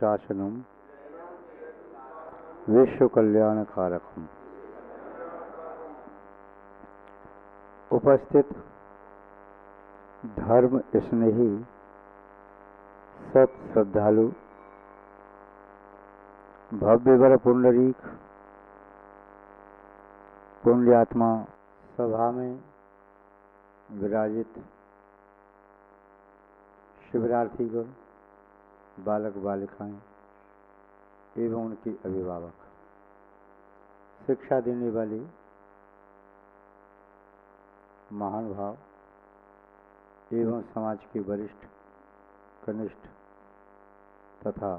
शासनम विश्व कल्याण कारकम। उपस्थित धर्म स्नेही सत श्रद्धालु भव्यवर पुंडरीक पुण्यात्मा सभा में विराजित शिविरार्थीगण, बालक बालिकाएं एवं उनके अभिभावक, शिक्षा देने वाले महानुभाव एवं समाज के वरिष्ठ, कनिष्ठ तथा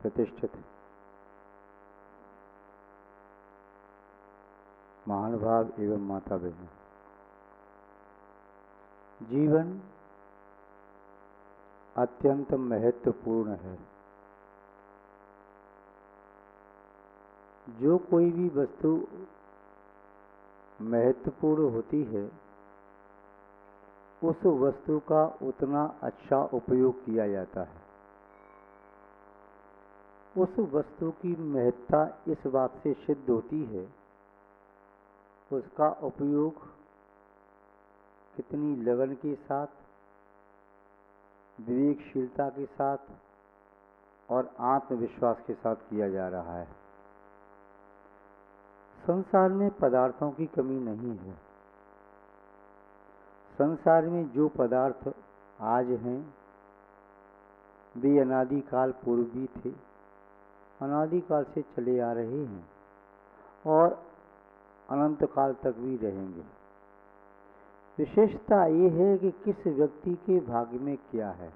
प्रतिष्ठित महानुभाव एवं माता बहन, जीवन अत्यंत महत्वपूर्ण है। जो कोई भी वस्तु महत्वपूर्ण होती है उस वस्तु का उतना अच्छा उपयोग किया जाता है। उस वस्तु की महत्ता इस बात से सिद्ध होती है उसका उपयोग कितनी लगन के साथ, विवेकशीलता के साथ और आत्मविश्वास के साथ किया जा रहा है। संसार में पदार्थों की कमी नहीं है। संसार में जो पदार्थ आज हैं वे अनादिकाल पूर्व भी थे, अनादिकाल से चले आ रहे हैं और अनंत काल तक भी रहेंगे। विशेषता ये है कि किस व्यक्ति के भाग्य में क्या है।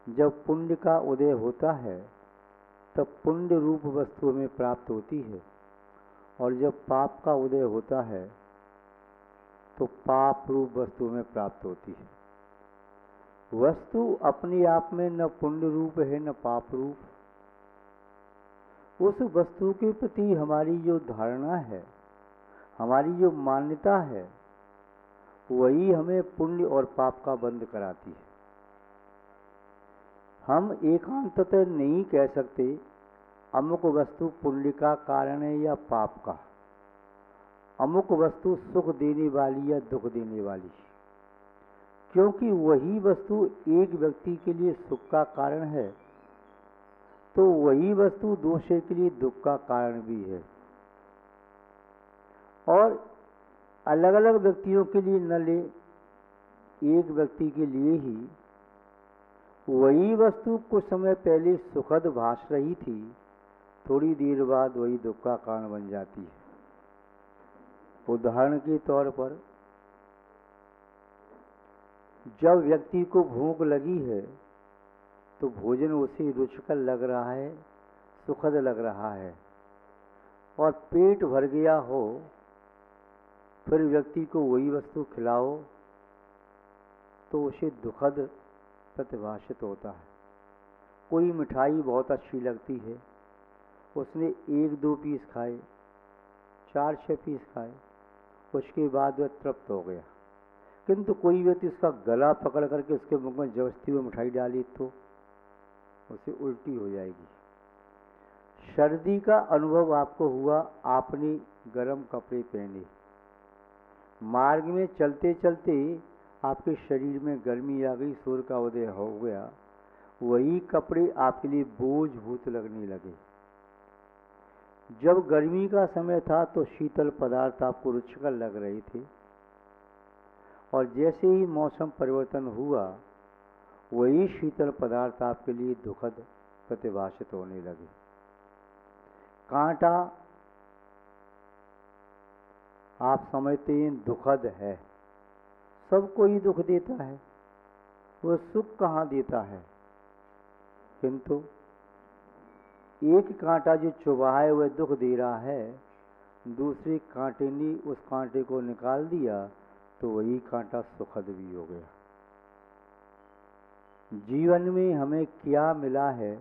जब पुण्य का उदय होता है तब पुण्य रूप वस्तु हमें प्राप्त होती है और जब पाप का उदय होता है तो पाप रूप वस्तु हमें प्राप्त होती है। वस्तु अपने आप में न पुण्य रूप है न पाप रूप। उस वस्तु के प्रति हमारी जो धारणा है, हमारी जो मान्यता है, वही हमें पुण्य और पाप का बंध कराती है। हम एकांततः नहीं कह सकते अमुक वस्तु पुण्य का कारण है या पाप का, अमुक वस्तु सुख देने वाली या दुख देने वाली, क्योंकि वही वस्तु एक व्यक्ति के लिए सुख का कारण है तो वही वस्तु दूसरे के लिए दुख का कारण भी है। और अलग अलग व्यक्तियों के लिए न ले, एक व्यक्ति के लिए ही वही वस्तु कुछ समय पहले सुखद भास रही थी, थोड़ी देर बाद वही दुख का कारण बन जाती है। उदाहरण के तौर पर जब व्यक्ति को भूख लगी है तो भोजन उसे रुचिकर लग रहा है, सुखद लग रहा है, और पेट भर गया हो फिर व्यक्ति को वही वस्तु खिलाओ तो उसे दुखद प्रतिभाषित होता है। कोई मिठाई बहुत अच्छी लगती है, उसने 1-2 पीस खाए, 4-6 पीस खाए, उसके बाद वह तृप्त हो गया। किंतु कोई व्यक्ति उसका गला पकड़ करके उसके मुख में जबरदस्ती में मिठाई डाली तो उसे उल्टी हो जाएगी। सर्दी का अनुभव आपको हुआ, आपने गर्म कपड़े पहने, मार्ग में चलते चलते आपके शरीर में गर्मी आ गई, सूर्य का उदय हो गया, वही कपड़े आपके लिए बोझ भूत लगने लगे। जब गर्मी का समय था तो शीतल पदार्थ आपको रुचिकर लग रहे थे और जैसे ही मौसम परिवर्तन हुआ वही शीतल पदार्थ आपके लिए दुखद प्रतिभाषित होने लगे। कांटा आप समझते हैं दुखद है, सबको ही दुख देता है, वो सुख कहाँ देता है। किंतु एक कांटा जो चुभा है वह दुख दे रहा है, दूसरे कांटे ने उस कांटे को निकाल दिया तो वही कांटा सुखद भी हो गया। जीवन में हमें क्या मिला है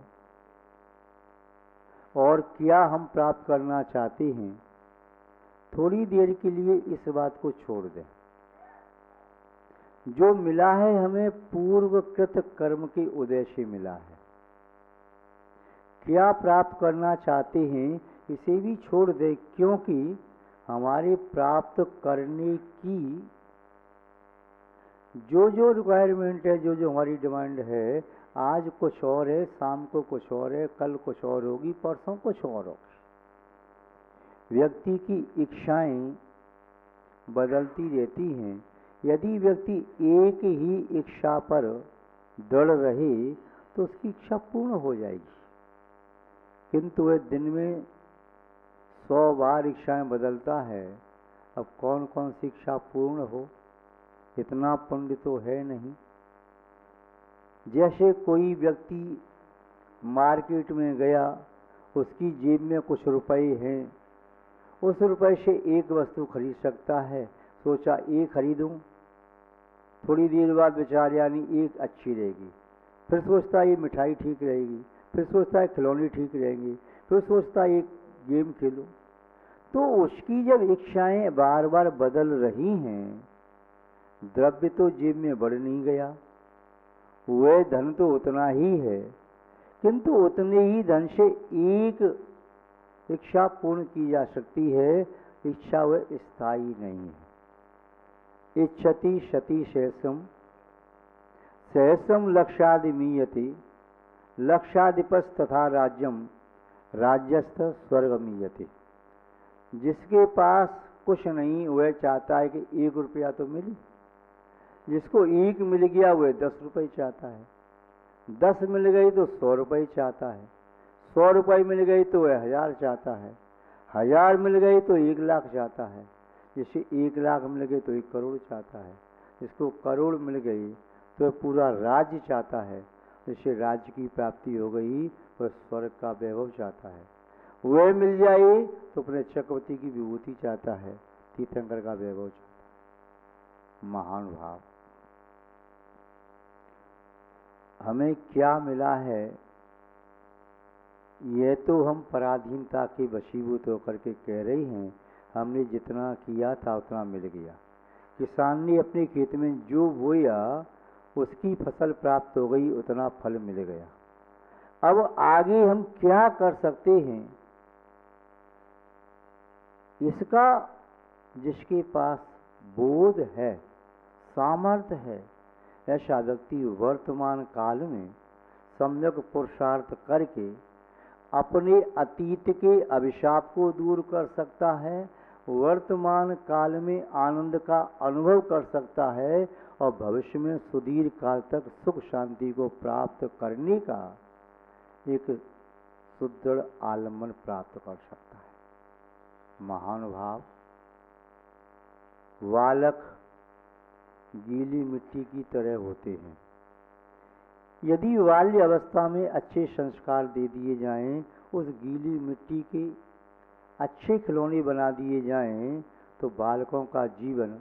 और क्या हम प्राप्त करना चाहते हैं, थोड़ी देर के लिए इस बात को छोड़ दें। जो मिला है हमें पूर्वकृत कर्म के उदय से मिला है। क्या प्राप्त करना चाहते हैं इसे भी छोड़ दे, क्योंकि हमारे प्राप्त करने की जो जो रिक्वायरमेंट है, जो जो हमारी डिमांड है, आज कुछ और है, शाम को कुछ और है, कल कुछ और होगी, परसों कुछ और होगी। व्यक्ति की इच्छाएं बदलती रहती हैं। यदि व्यक्ति एक ही इच्छा पर दृढ़ रहे तो उसकी इच्छा पूर्ण हो जाएगी, किंतु वह दिन में 100 बार इच्छाएं बदलता है। अब कौन कौन सी इच्छा पूर्ण हो, इतना पुण्य तो है नहीं। जैसे कोई व्यक्ति मार्केट में गया, उसकी जेब में कुछ रुपए हैं, उस रुपए से एक वस्तु खरीद सकता है, सोचा एक खरीदूं, थोड़ी देर बाद विचार यानी एक अच्छी रहेगी, फिर सोचता है ये मिठाई ठीक रहेगी, फिर सोचता है खिलौने ठीक रहेंगे, फिर सोचता है एक गेम खेलूं। तो उसकी जब इच्छाएं बार बार बदल रही हैं, द्रव्य तो जेब में बढ़ नहीं गया, वह धन तो उतना ही है, किंतु उतने ही धन से एक इच्छा पूर्ण की जा सकती है। इच्छा वह स्थायी नहीं है। इच्छति शति सहस्रम, सहस्रम लक्षादि मीयते, लक्षाधिपस तथा राज्यम, राज्यस्थ स्वर्ग मीयते। जिसके पास कुछ नहीं वह चाहता है कि 1 रुपया तो मिले, जिसको 1 मिल गया वह 10 रुपये चाहता है, 10 मिल गई तो 100 रुपये चाहता है, 100 रुपये मिल गई तो वह 1000 चाहता है, 1000 मिल गई तो 1 लाख चाहता है, जिसे 1 लाख मिल गई तो 1 करोड़ चाहता है, जिसको करोड़ मिल गई तो वह पूरा राज्य चाहता है, जिससे राज्य की प्राप्ति हो गई वह स्वर्ग का वैभव चाहता है, वह मिल जाए तो अपने चक्रवर्ती की विभूति चाहता है, तीर्थंकर का वैभव चाहता है। महान भाव, हमें क्या मिला है यह तो हम पराधीनता के वशीभूत होकर के कह रहे हैं। हमने जितना किया था उतना मिल गया। किसान ने अपने खेत में जो बोया उसकी फसल प्राप्त हो गई, उतना फल मिल गया। अब आगे हम क्या कर सकते हैं, इसका जिसके पास बोध है, सामर्थ्य है, ऐसा व्यक्ति वर्तमान काल में सम्यक पुरुषार्थ करके अपने अतीत के अभिशाप को दूर कर सकता है, वर्तमान काल में आनंद का अनुभव कर सकता है और भविष्य में सुदीर्घ काल तक सुख शांति को प्राप्त करने का एक सुदृढ़ आलम्बन प्राप्त कर सकता है। महानुभाव, बालक गीली मिट्टी की तरह होते हैं। यदि बाल्य अवस्था में अच्छे संस्कार दे दिए जाएं, उस गीली मिट्टी के अच्छे खिलौने बना दिए जाएं, तो बालकों का जीवन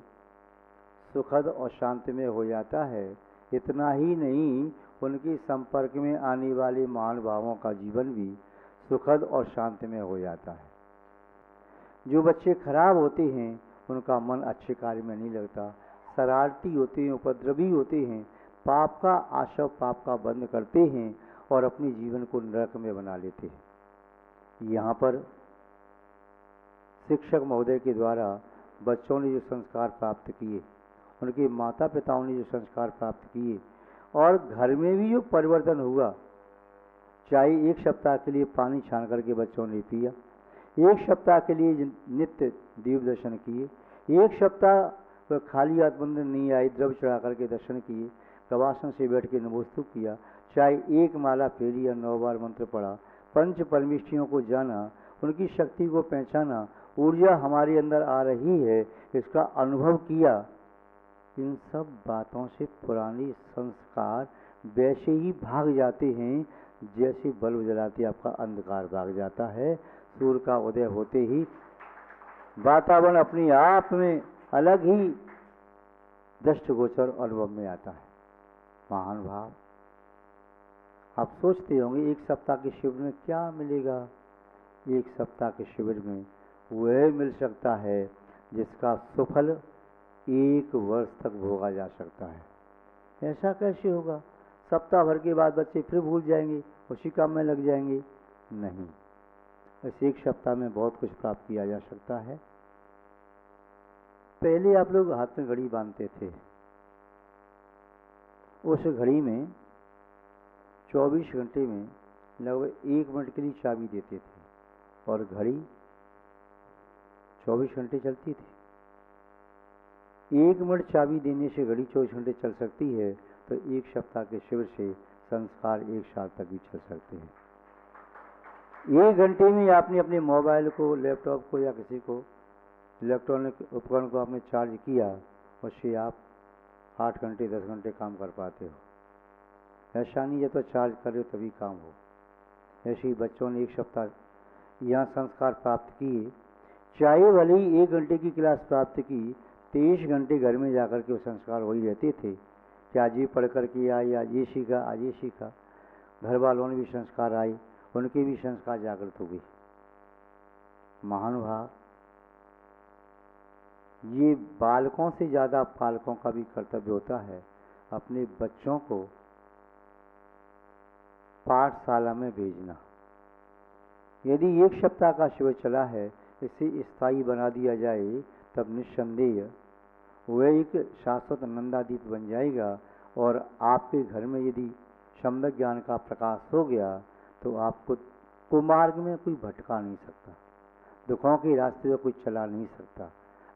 सुखद और शांतिमय हो जाता है। इतना ही नहीं, उनके संपर्क में आने वाले महानुभावों का जीवन भी सुखद और शांतिमय हो जाता है। जो बच्चे खराब होते हैं उनका मन अच्छे कार्य में नहीं लगता, शरारती होते हैं, उपद्रवी होते हैं, पाप का आशव पाप का बंद करते हैं और अपने जीवन को नरक में बना लेते हैं। यहाँ पर शिक्षक महोदय के द्वारा बच्चों ने जो संस्कार प्राप्त किए, उनके माता पिताओं ने जो संस्कार प्राप्त किए और घर में भी जो परिवर्तन हुआ, चाहे 1 सप्ताह के लिए पानी छान करके बच्चों ने पिया, 1 सप्ताह के लिए नित्य दीप दर्शन किए, 1 सप्ताह वह खाली हाथ मंदिर नहीं आई, द्रव्य चढ़ा करके दर्शन किए, गवासन से बैठ के नमोस्तुत किया, चाहे 1 माला फेरी या 9 बार मंत्र पढ़ा, पंच परमेष्ठियों को जाना, उनकी शक्ति को पहचाना, ऊर्जा हमारे अंदर आ रही है इसका अनुभव किया। इन सब बातों से पुराने संस्कार वैसे ही भाग जाते हैं जैसे बल्ब जलाते आपका अंधकार भाग जाता है। सूर्य का उदय होते ही वातावरण अपने आप में अलग ही दृष्टिगोचर अनुभव में आता है। महान भाव, आप सोचते होंगे 1 सप्ताह के शिविर में क्या मिलेगा। 1 सप्ताह के शिविर में वह मिल सकता है जिसका सुफल 1 वर्ष तक भोगा जा सकता है। ऐसा कैसे होगा? सप्ताह भर के बाद बच्चे फिर भूल जाएंगे, उसी काम में लग जाएंगे? नहीं, बस 1 सप्ताह में बहुत कुछ प्राप्त किया जा सकता है। पहले आप लोग हाथ में घड़ी बांधते थे, उस घड़ी में 24 घंटे में लगभग 1 मिनट के लिए चाबी देते थे और घड़ी 24 घंटे चलती थी। 1 मिनट चाबी देने से घड़ी 24 घंटे चल सकती है, तो 1 सप्ताह के शिविर से संस्कार 1 साल तक भी चल सकते हैं। 1 घंटे में आपने अपने मोबाइल को, लैपटॉप को या किसी को इलेक्ट्रॉनिक उपकरण को आपने चार्ज किया, उससे आप 8 घंटे 10 घंटे काम कर पाते हो। ऐसा नहीं है तो चार्ज कर रहे हो तभी काम हो। ऐसे ही बच्चों ने 1 सप्ताह यहाँ संस्कार प्राप्त किए, चाहे भले ही 1 घंटे की क्लास प्राप्त की, 23 घंटे घर में जाकर के वो संस्कार वही रहते थे कि आज ये पढ़ कर के आए, आज ये सीखा, आज ये सीखा। घर वालों ने भी संस्कार आए, उनके भी संस्कार जागृत हो गए। महानुभाव, ये बालकों से ज़्यादा पालकों का भी कर्तव्य होता है अपने बच्चों को पाठशाला में भेजना। यदि 1 सप्ताह का शिविर चला है, इसे स्थायी बना दिया जाए, तब निस्संदेह वह एक शाश्वत नंदादीप बन जाएगा। और आपके घर में यदि सम्यक ज्ञान का प्रकाश हो गया, तो आपको कुमार्ग में कोई भटका नहीं सकता, दुखों के रास्ते में कोई चला नहीं सकता।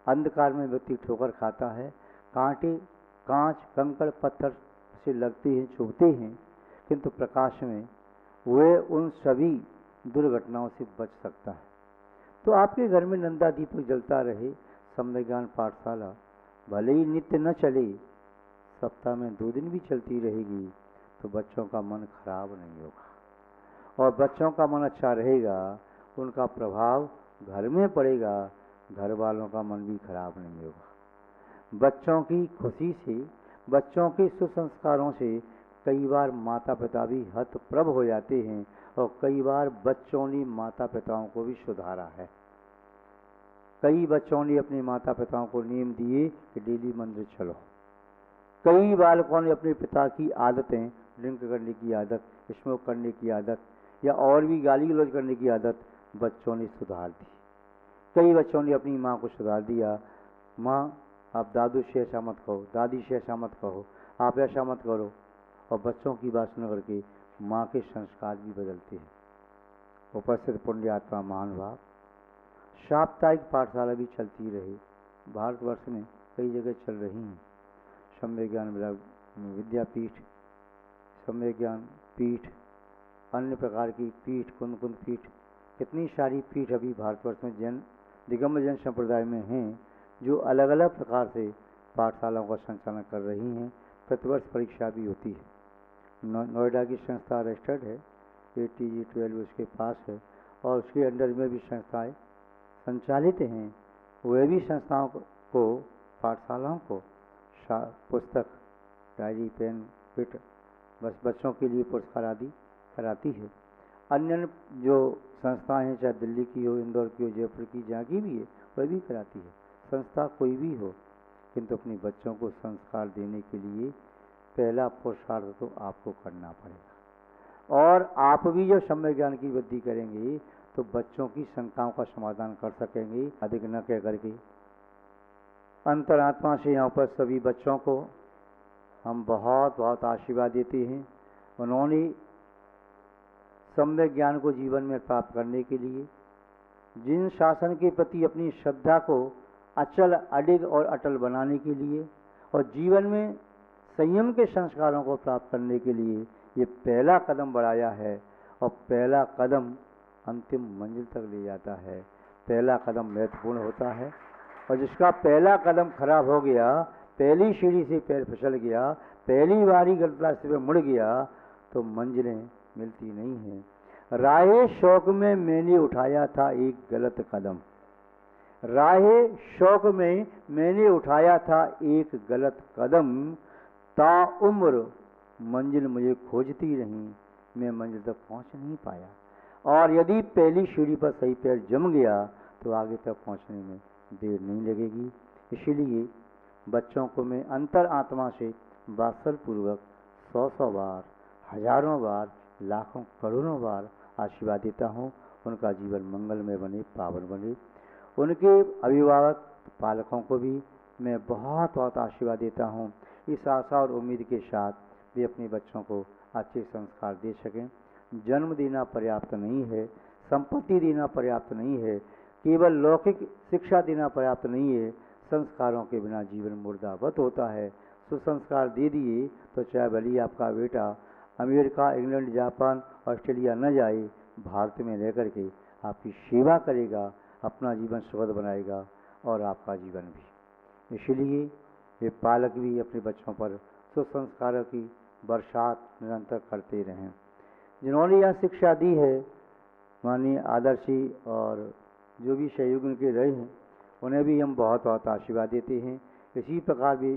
अंधकार में व्यक्ति ठोकर खाता है, कांटे, कांच, कंकड़, पत्थर से लगते हैं, चुभते हैं, किंतु प्रकाश में वह उन सभी दुर्घटनाओं से बच सकता है। तो आपके घर में नंदा दीपक जलता रहे। सम्यक ज्ञान पाठशाला भले ही नित्य न चले, सप्ताह में 2 दिन भी चलती रहेगी, तो बच्चों का मन खराब नहीं होगा और बच्चों का मन अच्छा रहेगा, उनका प्रभाव घर में पड़ेगा, घर वालों का मन भी खराब नहीं होगा। बच्चों की खुशी से, बच्चों के सुसंस्कारों से कई बार माता पिता भी हतप्रभ हो जाते हैं और कई बार बच्चों ने माता पिताओं को भी सुधारा है। कई बच्चों ने अपने माता पिताओं को नियम दिए कि डेली मंदिर चलो। कई बालकों ने अपने पिता की आदतें, ड्रिंक करने की आदत, स्मोक करने की आदत या और भी गाली गलौज करने की आदत बच्चों ने सुधार दी। कई बच्चों ने अपनी माँ को सुधार दिया, माँ आप दादू से ऐसा मत कहो, दादी से ऐसा मत कहो, आप ऐसा मत करो। और बच्चों की बात सुन करके माँ के संस्कार भी बदलते हैं। उपस्थित पुण्य आत्मा महानुभाव, साप्ताहिक पाठशाला भी चलती रहे। भारतवर्ष में कई जगह चल रही हैं। सम्यक ज्ञान विद्यापीठ, सम्यक ज्ञान पीठ, अन्य प्रकार की पीठ, कुंद कुंद पीठ, कितनी सारी पीठ अभी भारतवर्ष में जैन दिगंबर जैन संप्रदाय में हैं, जो अलग अलग प्रकार से पाठशालाओं का संचालन कर रही हैं। प्रतिवर्ष परीक्षा भी होती है। नोएडा की संस्था रजिस्टर्ड है, ATG 12 उसके पास है और उसके अंडर में भी संस्थाएं संचालित हैं। वह भी संस्थाओं को, पाठशालाओं को पुस्तक, डायरी, पेन, किट, बस बच्चों के लिए पुरस्कार आदि कराती है। अन्य जो संस्थाएं हैं, चाहे दिल्ली की हो, इंदौर की हो, जयपुर की, जहाँ की भी है, वह भी कराती है। संस्था कोई भी हो, किंतु अपने बच्चों को संस्कार देने के लिए पहला पुरुषार्थ तो आपको करना पड़ेगा। और आप भी जब सम्यक ज्ञान की वृद्धि करेंगे तो बच्चों की शंकाओं का समाधान कर सकेंगे, अधिक न कह करके। अंतरात्मा से यहाँ पर सभी बच्चों को हम बहुत बहुत आशीर्वाद देते हैं। उन्होंने सम्यक ज्ञान को जीवन में प्राप्त करने के लिए, जिन शासन के प्रति अपनी श्रद्धा को अचल, अडिग और अटल बनाने के लिए और जीवन में संयम के संस्कारों को प्राप्त करने के लिए ये पहला कदम बढ़ाया है। और पहला कदम अंतिम मंजिल तक ले जाता है। पहला कदम महत्वपूर्ण होता है और जिसका पहला कदम खराब हो गया, पहली सीढ़ी से पैर फिसल गया, पहली बारी गलत रास्ते पे मुड़ गया, तो मंजिलें मिलती नहीं हैं। राहे शौक में मैंने उठाया था एक गलत कदम, राहे शौक में मैंने उठाया था एक गलत कदम, ताउम्र मंजिल मुझे खोजती रही, मैं मंजिल तक पहुंच नहीं पाया। और यदि पहली सीढ़ी पर सही पैर जम गया तो आगे तक पहुंचने में देर नहीं लगेगी। इसीलिए बच्चों को मैं अंतर आत्मा से वात्सल पूर्वक 100 बार, हजारों बार, लाखों करोड़ों बार आशीर्वाद देता हूँ। उनका जीवन मंगलमय बने, पावन बने। उनके अभिभावक पालकों को भी मैं बहुत बहुत आशीर्वाद देता हूँ। इस आशा और उम्मीद के साथ वे अपने बच्चों को अच्छे संस्कार दे सकें। जन्म देना पर्याप्त नहीं है, संपत्ति देना पर्याप्त नहीं है, केवल लौकिक शिक्षा देना पर्याप्त नहीं है। संस्कारों के बिना जीवन मुर्दावत होता है। सुसंस्कार दे दिए तो चाहे भली आपका बेटा अमेरिका, इंग्लैंड, जापान, ऑस्ट्रेलिया न जाए, भारत में रह करके आपकी सेवा करेगा, अपना जीवन सुखद बनाएगा और आपका जीवन भी। इसलिए ये पालक भी अपने बच्चों पर सुसंस्कारों की बरसात निरंतर करते रहें। जिन्होंने यह शिक्षा दी है, माननीय आदर्शी और जो भी सहयोग उनके रहे हैं, उन्हें भी हम बहुत बहुत आशीर्वाद देते हैं। इसी प्रकार भी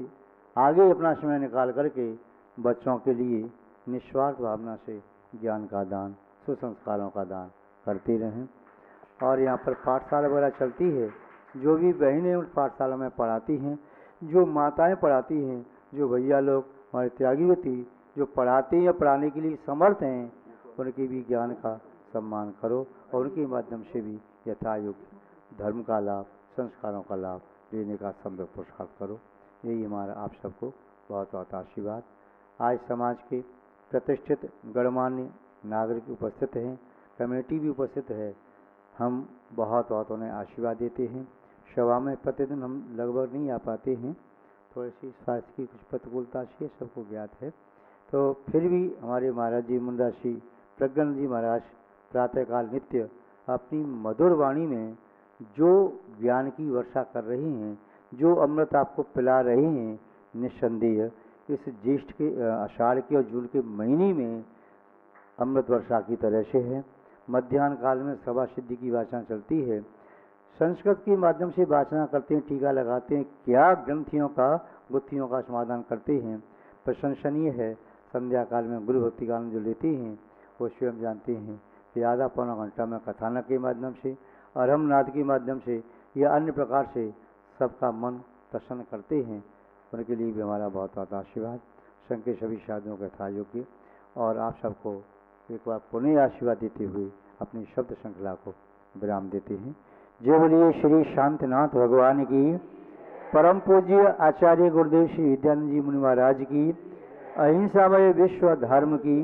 आगे अपना समय निकाल करके बच्चों के लिए निस्वार्थ भावना से ज्ञान का दान, सुसंस्कारों का दान करते रहें। और यहाँ पर पाठशाला वगैरह चलती है, जो भी बहनें उन पाठशाला में पढ़ाती हैं, जो माताएं पढ़ाती हैं, जो भैया लोग हमारे त्यागी व्यक्ति जो पढ़ाते हैं या पढ़ाने के लिए समर्थ हैं, उनके भी ज्ञान का सम्मान करो और उनके माध्यम से भी यथायोग्य धर्म का लाभ, संस्कारों का लाभ लेने का संभव पुरुषार्थ करो। यही हमारा आप सबको बहुत बहुत आशीर्वाद। आज समाज के प्रतिष्ठित गणमान्य नागरिक उपस्थित हैं, कमेटी भी उपस्थित है। हम बहुत बहुत उन्हें आशीर्वाद देते हैं। सभा में प्रतिदिन हम लगभग नहीं आ पाते हैं, थोड़ी सी स्वास्थ्य की कुछ प्रतिकूलता से सबको ज्ञात है। तो फिर भी हमारे महाराज जी मुंडा श्री प्रज्ञानंद जी महाराज प्रातःकाल नित्य अपनी मधुर वाणी में जो ज्ञान की वर्षा कर रहे हैं, जो अमृत आपको पिला रहे हैं, निस्संदेह इस ज्येष्ठ के आषाढ़ के और जून के महीने में अमृत वर्षा की तरह से है। मध्याह्न काल में सभा सिद्धि की वाचना चलती है, संस्कृत के माध्यम से वाचना करते हैं, टीका लगाते हैं, क्या ग्रंथियों का गुत्थियों का समाधान करते हैं, प्रशंसनीय है। संध्या काल में गुरु भक्ति काल जो लेते हैं वो स्वयं जानते हैं कि आधा पौना घंटा में कथानक के माध्यम से, अरहमनाद के माध्यम से या अन्य प्रकार से सबका मन प्रसन्न करते हैं। उनके लिए भी हमारा बहुत बहुत आशीर्वाद। संघ के सभी साधुओं का था योग्य और आप सबको एक बार पुनः आशीर्वाद देते हुए अपनी शब्द श्रृंखला को विराम देते हैं। जय बोलिए श्री शांतिनाथ भगवान की, परम पूज्य आचार्य गुरुदेव श्री विद्यानंद जी मुनि महाराज की, अहिंसामय विश्व धर्म की।